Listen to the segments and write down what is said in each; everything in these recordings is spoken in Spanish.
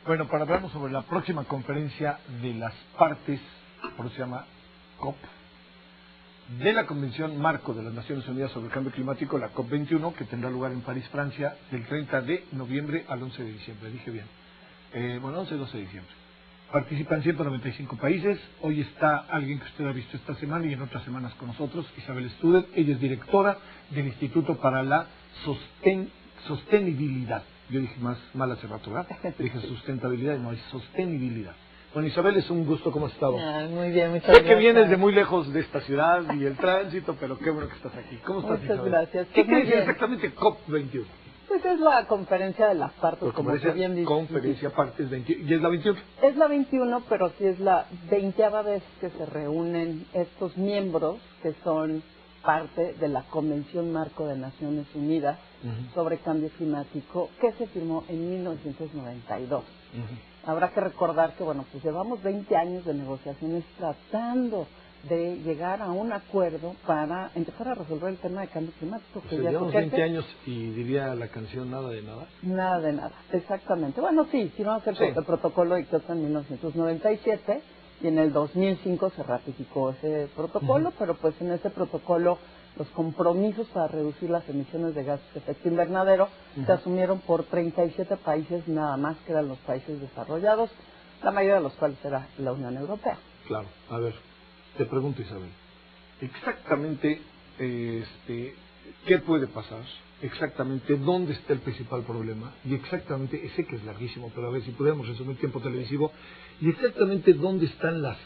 Bueno, para hablarnos sobre la próxima conferencia de las partes, por eso se llama COP, de la Convención Marco de las Naciones Unidas sobre el Cambio Climático, la COP21, que tendrá lugar en París, Francia, del 30 de noviembre al 11 de diciembre. Dije bien. 11 y 12 de diciembre. Participan 195 países. Hoy está alguien que usted ha visto esta semana y en otras semanas con nosotros, Isabel Studer. Ella es directora del Instituto para la Sostenibilidad. Yo dije mal hace rato, ¿verdad? Dije sustentabilidad y no, es sostenibilidad. Bueno, Isabel, es un gusto. ¿Cómo has estado? Muy bien, muchas gracias. Sé gracias. que vienes de muy lejos de esta ciudad y el tránsito, pero qué bueno que estás aquí. ¿Cómo estás, Muchas Isabel? gracias. ¿Qué Pues quiere decir exactamente COP21? Pues es la conferencia de las partes, como se bien dice. Conferencia partes 21. ¿Y es la 21? Es la 21, pero sí es la 20ª vez que se reúnen estos miembros que son parte de la Convención Marco de Naciones Unidas sobre Cambio Climático, que se firmó en 1992. Habrá que recordar que, bueno, pues llevamos 20 años de negociaciones tratando de llegar a un acuerdo para empezar a resolver el tema de cambio climático. Que ya llevamos 20 años y diría la canción nada de nada. Nada de nada, exactamente. Bueno, sí, vamos a hacer el protocolo de Kioto en 1997 y en el 2005 se ratificó ese protocolo, pero pues en ese protocolo los compromisos para reducir las emisiones de gases de efecto invernadero se asumieron por 37 países nada más, que eran los países desarrollados, la mayoría de los cuales era la Unión Europea. Claro, a ver, te pregunto, Isabel, exactamente qué puede pasar, exactamente dónde está el principal problema, y exactamente, sé que es larguísimo, pero a ver si podemos resumir tiempo televisivo, y exactamente dónde están las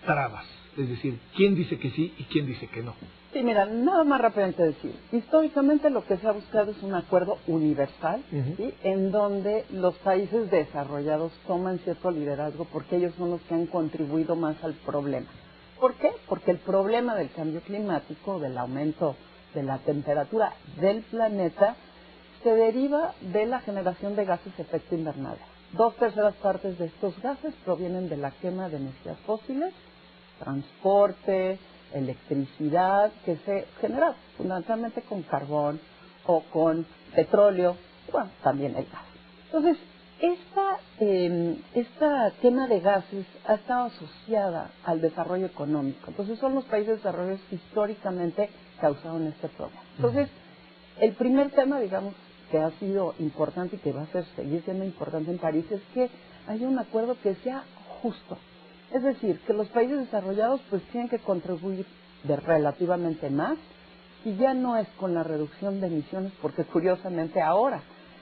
trabas, es decir, quién dice que sí y quién dice que no. Sí, mira, nada más rápidamente decir, históricamente lo que se ha buscado es un acuerdo universal, ¿sí?, en donde los países desarrollados toman cierto liderazgo porque ellos son los que han contribuido más al problema. ¿Por qué? Porque el problema del cambio climático, del aumento de la temperatura del planeta, se deriva de la generación de gases de efecto invernadero. 2/3 partes de estos gases provienen de la quema de energías fósiles, transporte, electricidad, que se genera fundamentalmente con carbón o con petróleo, bueno, también el gas. Entonces, esta quema de gases ha estado asociada al desarrollo económico. Entonces, son los países desarrollados que históricamente causaron este problema. Entonces, el primer tema, digamos, que ha sido importante y que va a seguir siendo importante en París es que haya un acuerdo que sea justo. Es decir, que los países desarrollados pues tienen que contribuir de relativamente más, y ya no es con la reducción de emisiones, porque curiosamente ahora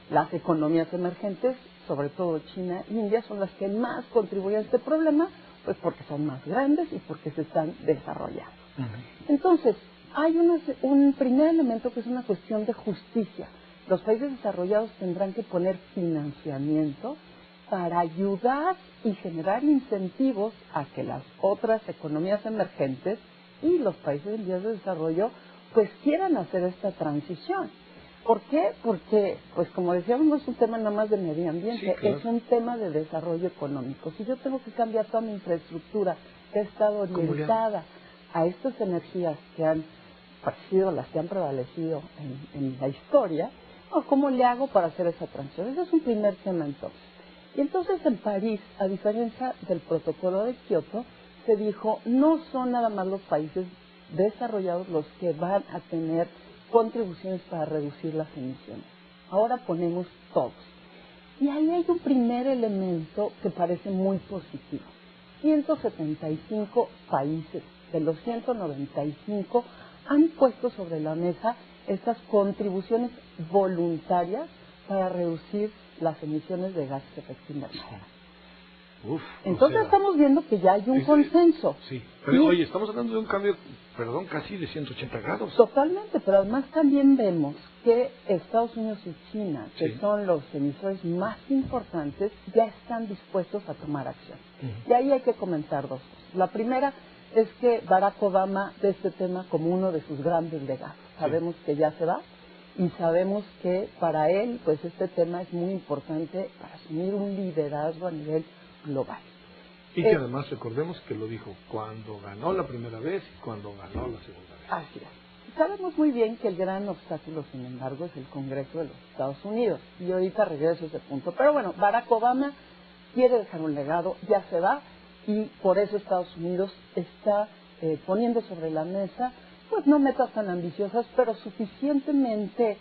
las economías emergentes, sobre todo China e India, son las que más contribuyen a este problema, pues porque son más grandes y porque se están desarrollando. Entonces, hay un primer elemento que es una cuestión de justicia. Los países desarrollados tendrán que poner financiamiento para ayudar y generar incentivos a que las otras economías emergentes y los países en vías de desarrollo pues quieran hacer esta transición. ¿Por qué? Porque, pues como decíamos, no es un tema nada más de medio ambiente, sí, claro, es un tema de desarrollo económico. Si yo tengo que cambiar toda mi infraestructura que ha estado orientada a estas energías que han sido las que han prevalecido en la historia, ¿cómo le hago para hacer esa transición? Ese es un primer tema entonces. Y entonces en París, a diferencia del protocolo de Kioto, se dijo, no son nada más los países desarrollados los que van a tener contribuciones para reducir las emisiones. Ahora ponemos todos. Y ahí hay un primer elemento que parece muy positivo. 175 países de los 195 han puesto sobre la mesa estas contribuciones voluntarias para reducir las emisiones de gases de efecto invernadero. Entonces estamos viendo que ya hay un consenso. Sí, pero oye, estamos hablando de un cambio, casi de 180 grados. Totalmente, pero además también vemos que Estados Unidos y China, que son los emisores más importantes, ya están dispuestos a tomar acción. Y ahí hay que comentar dos cosas. La primera es que Barack Obama ve este tema como uno de sus grandes legados. Sabemos que ya se va y sabemos que para él, pues este tema es muy importante para asumir un liderazgo a nivel global. Y que además recordemos que lo dijo cuando ganó la primera vez y cuando ganó la segunda vez. Así es. Sabemos muy bien que el gran obstáculo, sin embargo, es el Congreso de los Estados Unidos. Y ahorita regreso a ese punto. Pero bueno, Barack Obama quiere dejar un legado, ya se va, y por eso Estados Unidos está poniendo sobre la mesa, pues no metas tan ambiciosas, pero suficientemente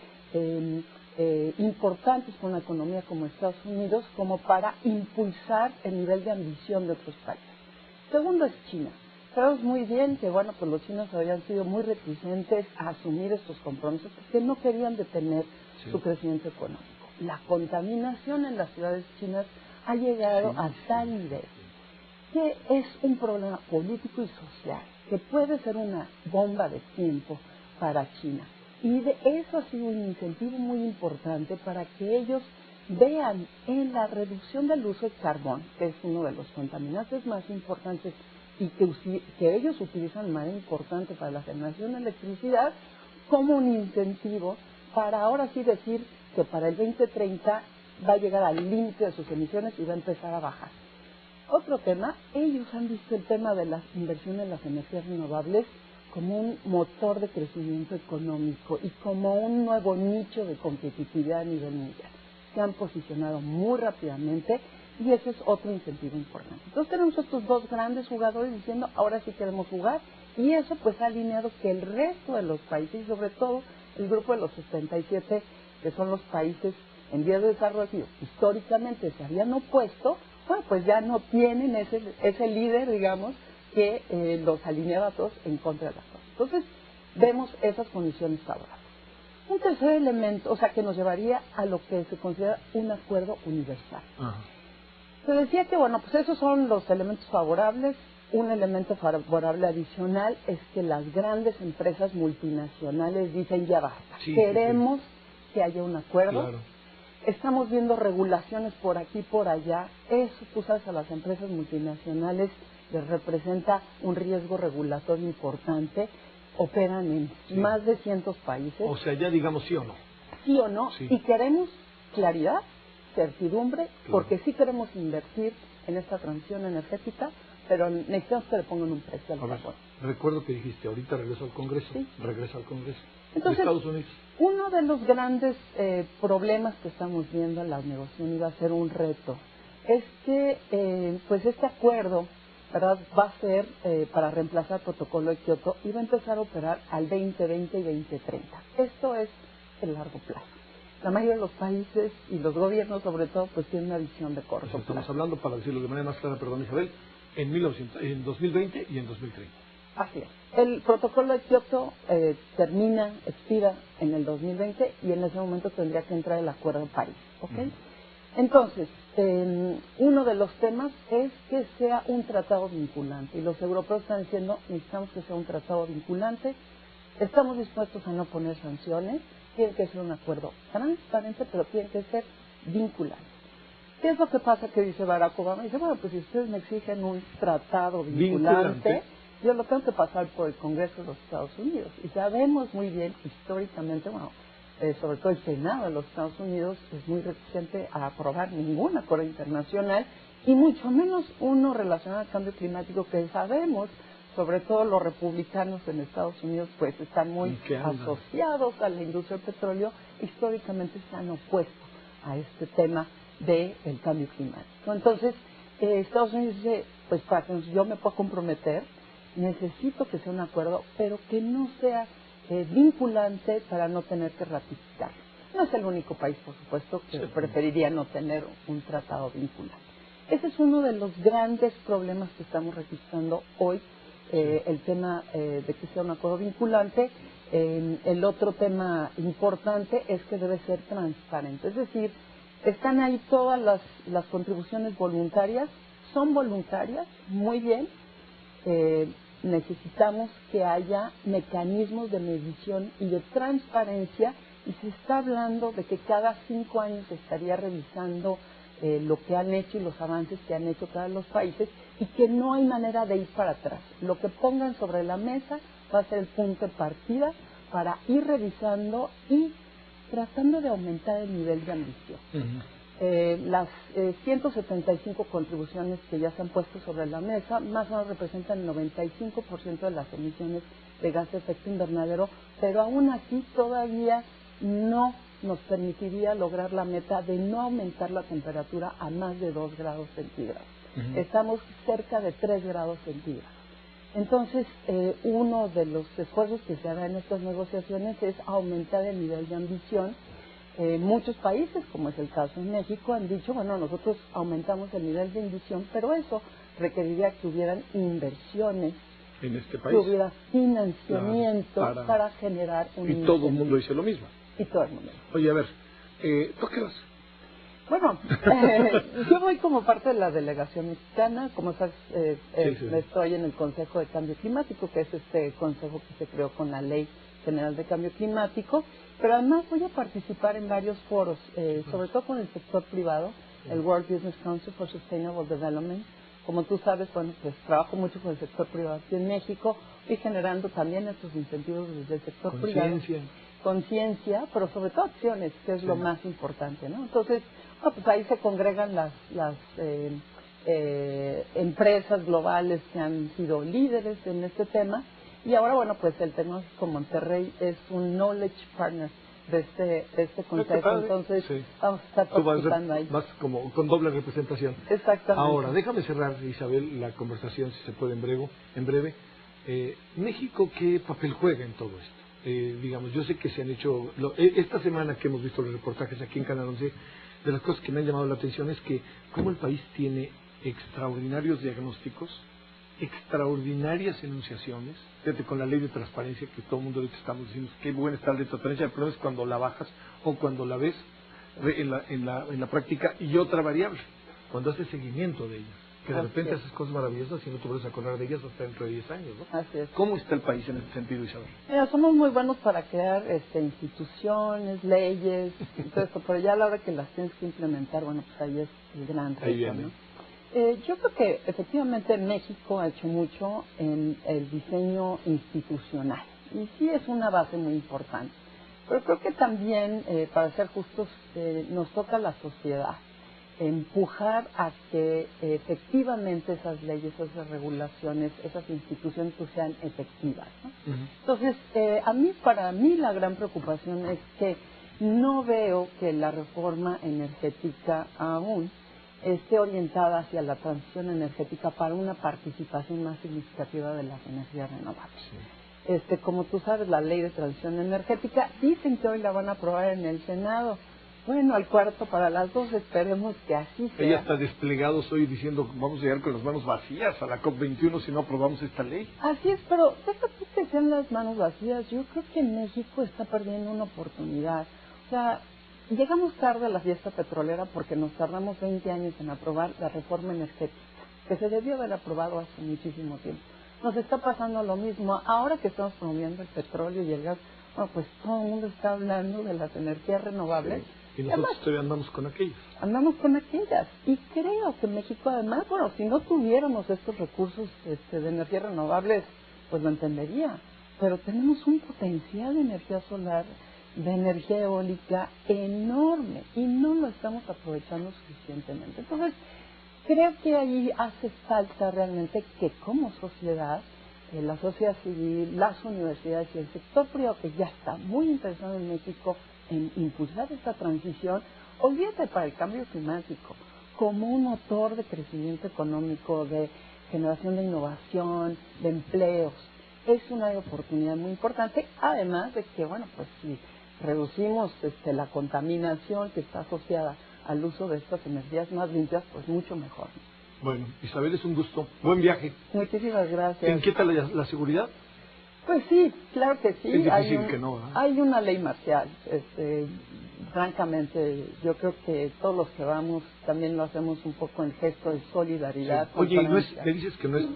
importantes para una economía como Estados Unidos como para impulsar el nivel de ambición de otros países. Segundo es China. Sabemos muy bien que, bueno, pues los chinos habían sido muy reticentes a asumir estos compromisos porque no querían detener su crecimiento económico. La contaminación en las ciudades chinas ha llegado a tal nivel que es un problema político y social, que puede ser una bomba de tiempo para China. Y de eso ha sido un incentivo muy importante para que ellos vean en la reducción del uso de carbón, que es uno de los contaminantes más importantes y que ellos utilizan de manera importante para la generación de electricidad, como un incentivo para ahora sí decir que para el 2030 va a llegar al límite de sus emisiones y va a empezar a bajar. Otro tema, ellos han visto el tema de las inversiones en las energías renovables como un motor de crecimiento económico y como un nuevo nicho de competitividad a nivel mundial. Se han posicionado muy rápidamente y ese es otro incentivo importante. Entonces tenemos estos dos grandes jugadores diciendo, ahora sí queremos jugar, y eso pues ha alineado que el resto de los países, y sobre todo el grupo de los 77, que son los países en vías de desarrollo, históricamente se habían opuesto, bueno, pues ya no tienen ese líder, digamos, que los alineaba a todos en contra de las cosas. Entonces, vemos esas condiciones favorables. Un tercer elemento, o sea, que nos llevaría a lo que se considera un acuerdo universal. Se decía que, bueno, pues esos son los elementos favorables. Un elemento favorable adicional es que las grandes empresas multinacionales dicen, ya basta, queremos que haya un acuerdo. Claro. Estamos viendo regulaciones por aquí y por allá. Eso, tú sabes, a las empresas multinacionales les representa un riesgo regulatorio importante. Operan en más de 100 países. O sea, ya digamos sí o no. Sí o no. Sí. Y queremos claridad, certidumbre, porque sí queremos invertir en esta transición energética, pero necesitamos que le pongan un precio al carbón. Recuerdo que dijiste, ahorita regreso al Congreso. Sí. Regresa al Congreso. Entonces, de Estados Unidos. Uno de los grandes problemas que estamos viendo en la negociación, y va a ser un reto, es que pues este acuerdo, ¿verdad?, va a ser para reemplazar el protocolo de Kioto y va a empezar a operar al 2020 y 2030. Esto es el largo plazo. La mayoría de los países y los gobiernos, sobre todo, pues tienen una visión de corto plazo. Estamos hablando, para decirlo de manera más clara, perdón, Isabel, en 2020 y en 2030. Así es. El protocolo de Kioto expira en el 2020 y en ese momento tendría que entrar el Acuerdo de París. ¿Ok? Entonces, uno de los temas es que sea un tratado vinculante. Y los europeos están diciendo, necesitamos que sea un tratado vinculante. Estamos dispuestos a no poner sanciones. Tiene que ser un acuerdo transparente, pero tiene que ser vinculante. ¿Qué es lo que pasa que dice Barack Obama? Dice, bueno, pues si ustedes me exigen un tratado vinculante, yo lo tengo que pasar por el Congreso de los Estados Unidos. Y sabemos muy bien, históricamente, bueno, sobre todo el Senado de los Estados Unidos es muy reticente a aprobar ningún acuerdo internacional, y mucho menos uno relacionado al cambio climático, que sabemos, sobre todo los republicanos en Estados Unidos, pues están muy asociados a la industria del petróleo, históricamente se han opuesto a este tema del cambio climático. Entonces, Estados Unidos dice, pues para que yo me pueda comprometer, necesito que sea un acuerdo, pero que no sea vinculante para no tener que ratificar. No es el único país, por supuesto, que preferiría no tener un tratado vinculante. Ese es uno de los grandes problemas que estamos registrando hoy, el tema de que sea un acuerdo vinculante. El otro tema importante es que debe ser transparente, es decir, están ahí todas las contribuciones voluntarias, son voluntarias, muy bien. Necesitamos que haya mecanismos de medición y de transparencia, y se está hablando de que cada 5 años se estaría revisando lo que han hecho y los avances que han hecho cada uno de los países, y que no hay manera de ir para atrás. Lo que pongan sobre la mesa va a ser el punto de partida para ir revisando y tratando de aumentar el nivel de ambición. Las 175 contribuciones que ya se han puesto sobre la mesa más o menos representan el 95% de las emisiones de gas de efecto invernadero, pero aún así todavía no nos permitiría lograr la meta de no aumentar la temperatura a más de 2 grados centígrados. Estamos cerca de 3 grados centígrados. Entonces, uno de los esfuerzos que se hará en estas negociaciones es aumentar el nivel de ambición. Muchos países, como es el caso en México, han dicho, bueno, nosotros aumentamos el nivel de ambición, pero eso requeriría que hubieran inversiones en este que país. hubiera financiamiento para generar un Y todo el mundo dice lo mismo. Y todo el mundo. Oye, a ver, ¿tú qué vas? Bueno, yo voy como parte de la delegación mexicana, como sabes, estoy en el Consejo de Cambio Climático, que es este consejo que se creó con la Ley General de Cambio Climático, pero además voy a participar en varios foros, sobre todo con el sector privado, el World Business Council for Sustainable Development. Como tú sabes, bueno, pues trabajo mucho con el sector privado aquí en México y generando también estos incentivos desde el sector privado. Conciencia, pero sobre todo acciones, que es lo más importante, ¿no? Entonces, bueno, pues ahí se congregan las empresas globales que han sido líderes en este tema y ahora, bueno, pues el Tecnológico Monterrey es un knowledge partner de este consejo, entonces vamos a estar participando ahí. Vas como con doble representación. Exactamente. Ahora, déjame cerrar, Isabel, la conversación, si se puede, en breve. México, ¿qué papel juega en todo esto? Digamos, yo sé que se han hecho, esta semana que hemos visto los reportajes aquí en Canal 11, de las cosas que me han llamado la atención es que como el país tiene extraordinarios diagnósticos, extraordinarias enunciaciones, fíjate, con la ley de transparencia, que todo el mundo ahorita estamos diciendo qué buena está la ley de transparencia, el problema es cuando la bajas o cuando la ves en la práctica, y otra variable, cuando haces seguimiento de ellas, que de repente haces cosas maravillosas y no te vuelves a acordar de ellas hasta dentro de 10 años, ¿no? Así es. ¿Cómo está el país en ese sentido, Isabel? Mira, somos muy buenos para crear instituciones, leyes, todo esto, pero ya a la hora que las tienes que implementar, bueno, pues ahí es el gran reto, ¿no? Yo creo que efectivamente México ha hecho mucho en el diseño institucional y sí es una base muy importante, pero creo que también, para ser justos, nos toca a la sociedad empujar a que efectivamente esas leyes, esas regulaciones, esas instituciones pues, sean efectivas, ¿no? Entonces, para mí la gran preocupación es que no veo que la reforma energética aún esté orientada hacia la transición energética para una participación más significativa de las energías renovables. Como tú sabes, la ley de transición energética, dicen que hoy la van a aprobar en el Senado. Bueno, al cuarto para las 2, esperemos que así sea. Ella está desplegado hoy diciendo vamos a llegar con las manos vacías a la COP21 si no aprobamos esta ley. Así es, pero déjate que sean las manos vacías. Yo creo que México está perdiendo una oportunidad. O sea, llegamos tarde a la fiesta petrolera porque nos tardamos 20 años en aprobar la reforma energética, que se debió haber aprobado hace muchísimo tiempo. Nos está pasando lo mismo. Ahora que estamos promoviendo el petróleo y el gas, bueno, pues todo el mundo está hablando de las energías renovables. Sí. Y nosotros todavía andamos con aquellas. Andamos con aquellas. Y creo que México además, bueno, si no tuviéramos estos recursos de energías renovables, pues lo entendería. Pero tenemos un potencial de energía solar, de energía eólica enorme y no lo estamos aprovechando suficientemente. Entonces, creo que ahí hace falta realmente que como sociedad, la sociedad civil, las universidades y el sector privado que ya está muy interesado en México en impulsar esta transición, olvídate para el cambio climático, como un motor de crecimiento económico, de generación de innovación, de empleos. Es una oportunidad muy importante, además de que, bueno, pues si reducimos la contaminación que está asociada al uso de estas energías más limpias, pues mucho mejor. Bueno, Isabel, es un gusto. Buen viaje. Muchísimas gracias. ¿Te inquieta la seguridad? Pues sí, claro que sí. Es difícil que no, ¿eh? Hay una ley marcial. Francamente, yo creo que todos los que vamos también lo hacemos un poco en gesto de solidaridad. Sí. Oye, me dices que no es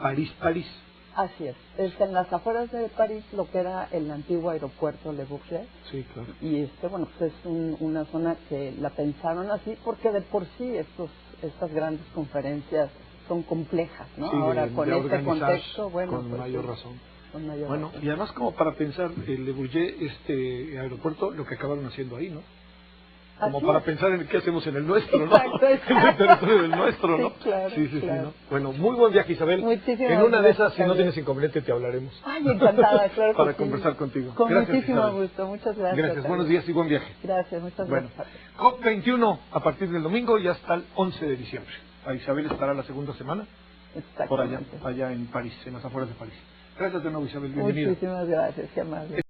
París. Así es. En las afueras de París, lo que era el antiguo aeropuerto Le Bourget. Sí, claro. Y bueno, pues es una zona que la pensaron así porque de por sí estas grandes conferencias son complejas, ¿no? Sí, ahora con este contexto, bueno, con pues, mayor razón. Bueno, y además como para pensar el Le Bourget, aeropuerto, lo que acabaron haciendo ahí, ¿no? como Así para es. pensar en qué hacemos en el nuestro, ¿no? Exacto, exacto. En el territorio del nuestro, ¿no? Sí, claro, sí, claro. ¿no? Bueno, muy buen viaje, Isabel. Muchísimas en una de esas, gracias, si no Javier. tienes inconveniente, te hablaremos. Ay, encantada, claro que Para sí. conversar contigo. Con Gracias, muchísimo Isabel. gusto, muchas gracias. Gracias, Javier. buenos días y buen viaje. Gracias, muchas Bueno, gracias. COP21 a partir del domingo y hasta el 11 de diciembre. A Isabel estará la segunda semana por allá, Exactamente. allá en París, en las afueras de París. Gracias de nuevo, Isabel. Bienvenida. Muchísimas gracias, qué amable.